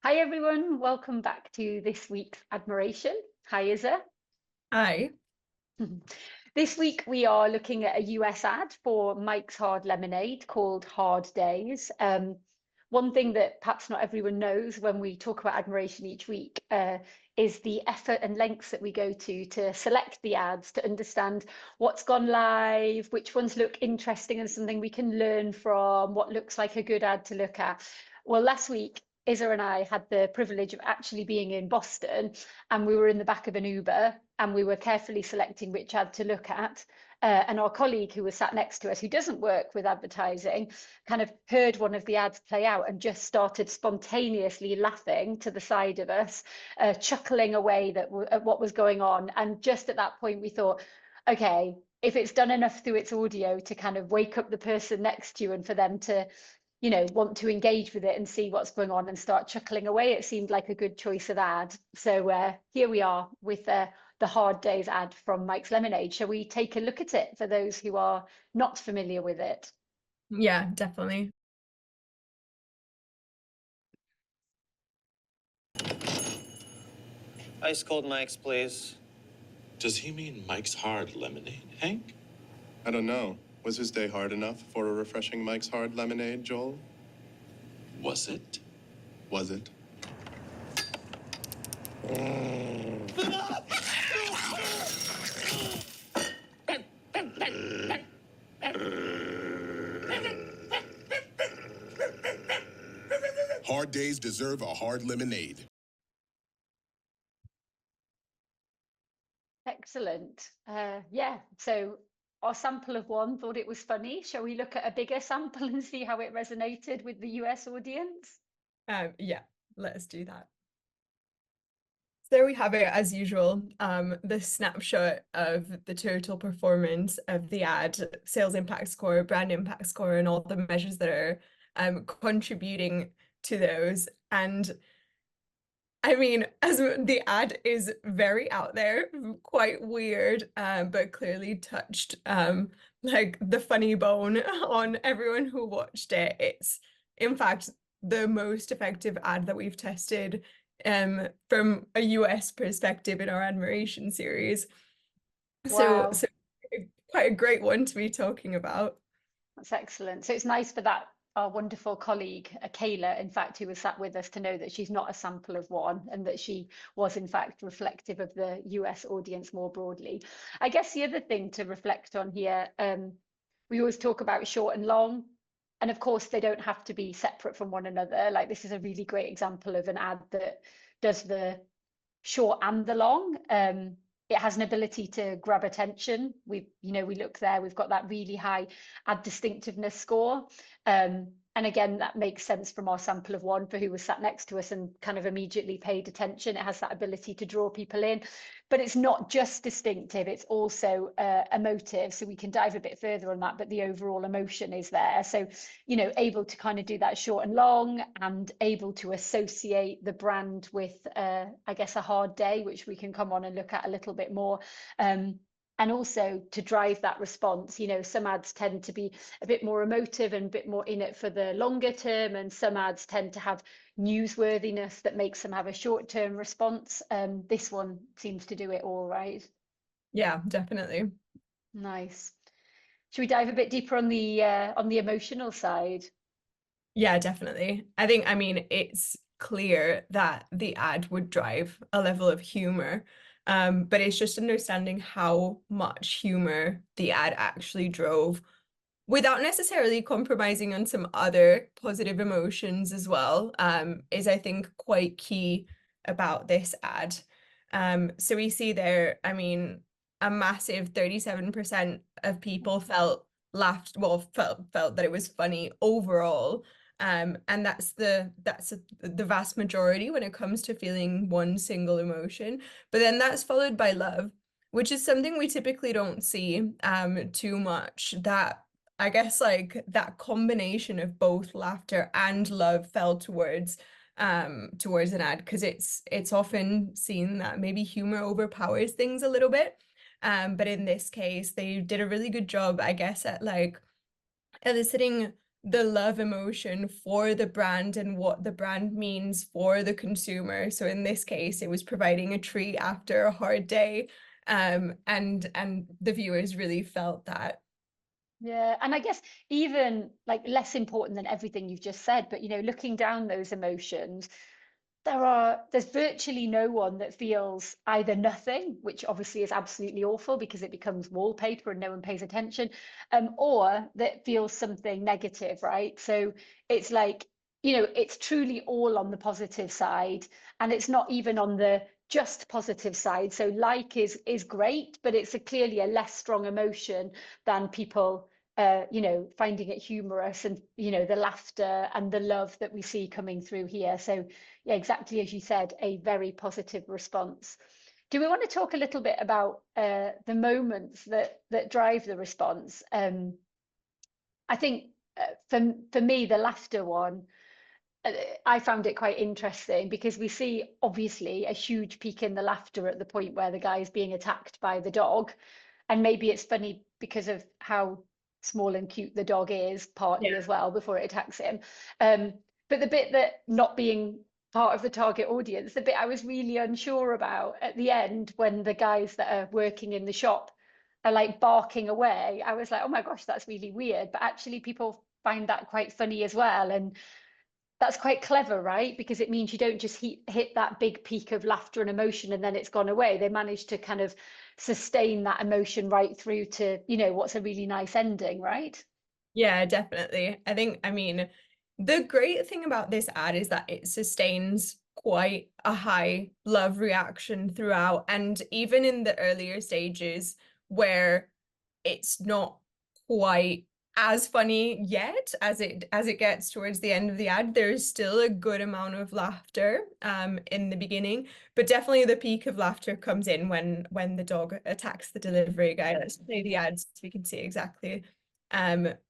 Hi everyone, welcome back to this week's Admiration. Hi Isa. Hi. This week we are looking at a US ad for Mike's Hard Lemonade called Hard Days. One thing that perhaps not everyone knows when we talk about admiration each week is the effort and lengths that we go to select the ads, to understand what's gone live, which ones look interesting and something we can learn from, what looks like a good ad to look at. Well, last week, Isa and I had the privilege of actually being in Boston, and we were in the back of an Uber and we were carefully selecting which ad to look at. And our colleague who was sat next to us, who doesn't work with advertising, kind of heard one of the ads play out and just started spontaneously laughing to the side of us, chuckling away at what was going on. And just at that point, we thought, okay, if it's done enough through its audio to kind of wake up the person next to you and for them to want to engage with it and see what's going on and start chuckling away, it seemed like a good choice of ad. So here we are with the Hard Days ad from Mike's Lemonade. Shall we take a look at it for those who are not familiar with it? Yeah, definitely. Ice cold Mike's, please. Does he mean Mike's Hard Lemonade, Hank? I don't know. Was his day hard enough for a refreshing Mike's Hard Lemonade, Joel? Was it? Was it? Hard days deserve a hard lemonade. Excellent. Yeah, so our sample of one thought it was funny. Shall we look at a bigger sample and see how it resonated with the US audience? Yeah, let's do that. So there we have it, as usual, the snapshot of the total performance of the ad, sales impact score, brand impact score, and all the measures that are contributing to those. And I mean, as the ad is very out there, quite weird, but clearly touched like the funny bone on everyone who watched it. It's, in fact, the most effective ad that we've tested from a US perspective in our admiration series. Wow. So quite a great one to be talking about. That's excellent. So it's nice for that our wonderful colleague, Kayla, in fact, who was sat with us, to know that she's not a sample of one and that she was, in fact, reflective of the US audience more broadly. I guess the other thing to reflect on here, we always talk about short and long. And of course, they don't have to be separate from one another. Like, this is a really great example of an ad that does the short and the long. It has an ability to grab attention. We look there, we've got that really high ad distinctiveness score. And again, that makes sense from our sample of one for who was sat next to us and kind of immediately paid attention. It has that ability to draw people in, but it's not just distinctive, it's also emotive. So we can dive a bit further on that, but the overall emotion is there. So, able to kind of do that short and long, and able to associate the brand with, I guess, a hard day, which we can come on and look at a little bit more. And also to drive that response. Some ads tend to be a bit more emotive and a bit more in it for the longer term, and some ads tend to have newsworthiness that makes them have a short-term response. This one seems to do it all, right? Yeah, definitely. Nice. Should we dive a bit deeper on the emotional side? Yeah, definitely. I mean, it's clear that the ad would drive a level of humor. But it's just understanding how much humor the ad actually drove without necessarily compromising on some other positive emotions as well, is, I think, quite key about this ad. So we see there, I mean, a massive 37% of people felt that it was funny overall. And that's the vast majority when it comes to feeling one single emotion. But then that's followed by love, which is something we typically don't see too much. That, I guess, like, that combination of both laughter and love fell towards an ad, because it's often seen that maybe humor overpowers things a little bit. But in this case, they did a really good job, I guess, at like eliciting the love emotion for the brand and what the brand means for the consumer. So in this case, it was providing a treat after a hard day, and the viewers really felt that. Yeah, and I guess even like less important than everything you've just said, but looking down those emotions, there's virtually no one that feels either nothing, which obviously is absolutely awful because it becomes wallpaper and no one pays attention, or that feels something negative, right? So it's like, it's truly all on the positive side, and it's not even on the just positive side. So like is great, but it's clearly a less strong emotion than people finding it humorous, and the laughter and the love that we see coming through here. So yeah, exactly as you said, a very positive response. Do we want to talk a little bit about the moments that drive the response? I think for me, the laughter one, I found it quite interesting because we see obviously a huge peak in the laughter at the point where the guy is being attacked by the dog. And maybe it's funny because of how small and cute the dog is, partly as well, before it attacks him. But the bit that not being part of the target audience, the bit I was really unsure about at the end when the guys that are working in the shop are like barking away, I was like, oh my gosh, that's really weird. But actually people find that quite funny as well. And that's quite clever, right? Because it means you don't just hit that big peak of laughter and emotion and then it's gone away. They managed to kind of sustain that emotion right through to, what's a really nice ending, right? Yeah, definitely. I mean, the great thing about this ad is that it sustains quite a high love reaction throughout. And even in the earlier stages where it's not quite as funny yet as it gets towards the end of the ad, there's still a good amount of laughter in the beginning, but definitely the peak of laughter comes in when the dog attacks the delivery guy. Let's play the ads so we can see exactly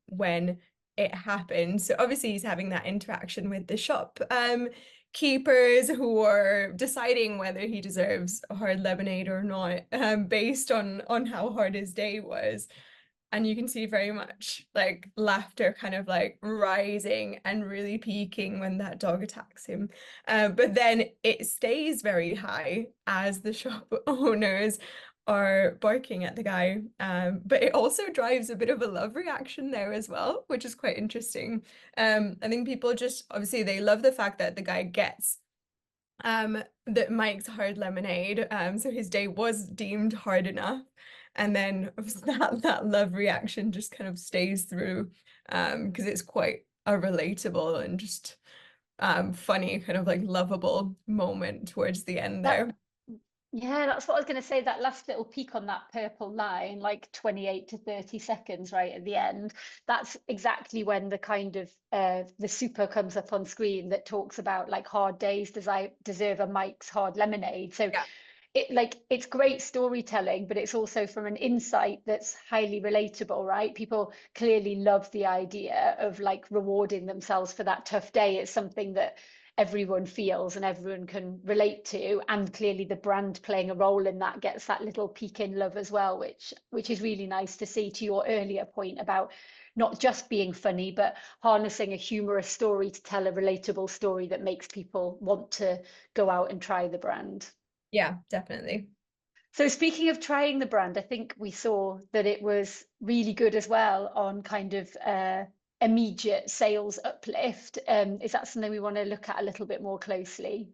when it happens. So obviously he's having that interaction with the shop keepers who are deciding whether he deserves a hard lemonade or not, based on how hard his day was. And you can see very much like laughter kind of like rising and really peaking when that dog attacks him. But then it stays very high as the shop owners are barking at the guy. But it also drives a bit of a love reaction there as well, which is quite interesting. I think people just obviously they love the fact that the guy gets that Mike's hard lemonade. So his day was deemed hard enough. And then that love reaction just kind of stays through, because it's quite a relatable and just funny, kind of like lovable moment towards the end there. Yeah, that's what I was going to say. That last little peak on that purple line, like 28 to 30 seconds right at the end, that's exactly when the kind of the super comes up on screen that talks about like hard days deserve a Mike's hard lemonade. So Yeah. It's great storytelling, but it's also from an insight that's highly relatable, right? People clearly love the idea of like rewarding themselves for that tough day. It's something that everyone feels and everyone can relate to, and clearly the brand playing a role in that gets that little peak in love as well, which is really nice to see, to your earlier point about not just being funny but harnessing a humorous story to tell a relatable story that makes people want to go out and try the brand. Yeah, definitely. So speaking of trying the brand, I think we saw that it was really good as well on kind of immediate sales uplift. Is that something we want to look at a little bit more closely?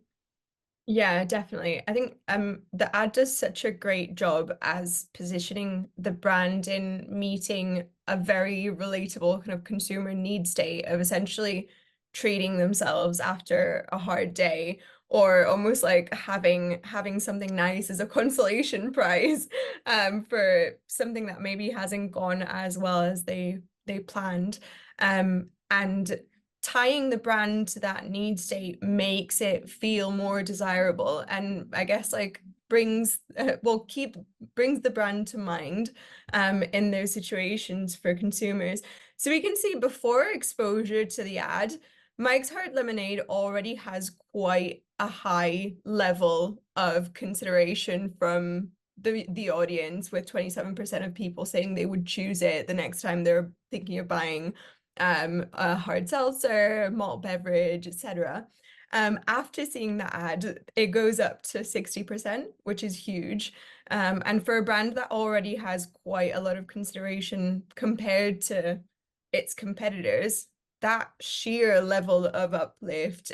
Yeah, definitely. I think the ad does such a great job as positioning the brand in meeting a very relatable kind of consumer need state of essentially treating themselves after a hard day, or almost like having something nice as a consolation prize for something that maybe hasn't gone as well as they planned. And tying the brand to that need state makes it feel more desirable, and I guess like brings the brand to mind in those situations for consumers. So we can see before exposure to the ad, Mike's Hard Lemonade already has quite a high level of consideration from the audience, with 27% of people saying they would choose it the next time they're thinking of buying a hard seltzer, malt beverage, etc. After seeing the ad, it goes up to 60%, which is huge. And for a brand that already has quite a lot of consideration compared to its competitors, that sheer level of uplift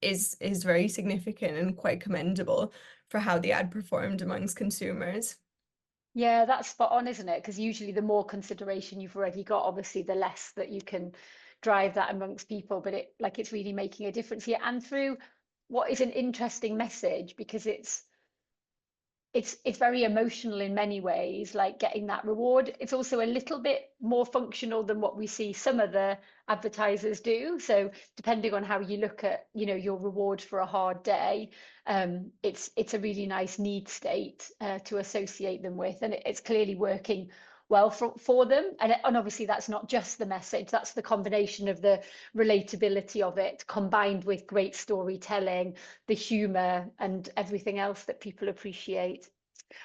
is very significant and quite commendable for how the ad performed amongst consumers. Yeah, that's spot on, isn't it? Because usually the more consideration you've already got, obviously the less that you can drive that amongst people. But it's really making a difference here, and through what is an interesting message, because it's very emotional in many ways, like getting that reward. It's also a little bit more functional than what we see some of the advertisers do. So depending on how you look at, your reward for a hard day, it's a really nice need state to associate them with, and it's clearly working well for them. And obviously that's not just the message, that's the combination of the relatability of it combined with great storytelling, the humor, and everything else that people appreciate.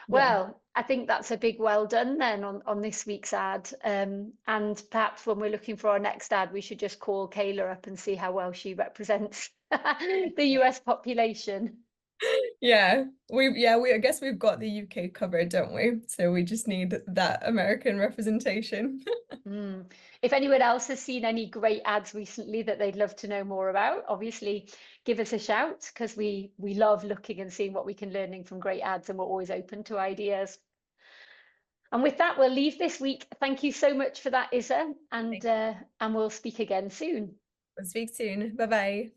Well, I think that's a big well done then on this week's ad. And perhaps when we're looking for our next ad, we should just call Kayla up and see how well she represents the US population. Yeah, I guess we've got the UK covered, don't we? So we just need that American representation. If anyone else has seen any great ads recently that they'd love to know more about, obviously give us a shout, because we love looking and seeing what we can learning from great ads, and we're always open to ideas. And with that, we'll leave this week. Thank you so much for that, Isa, and we'll speak again soon. We'll speak soon. Bye bye.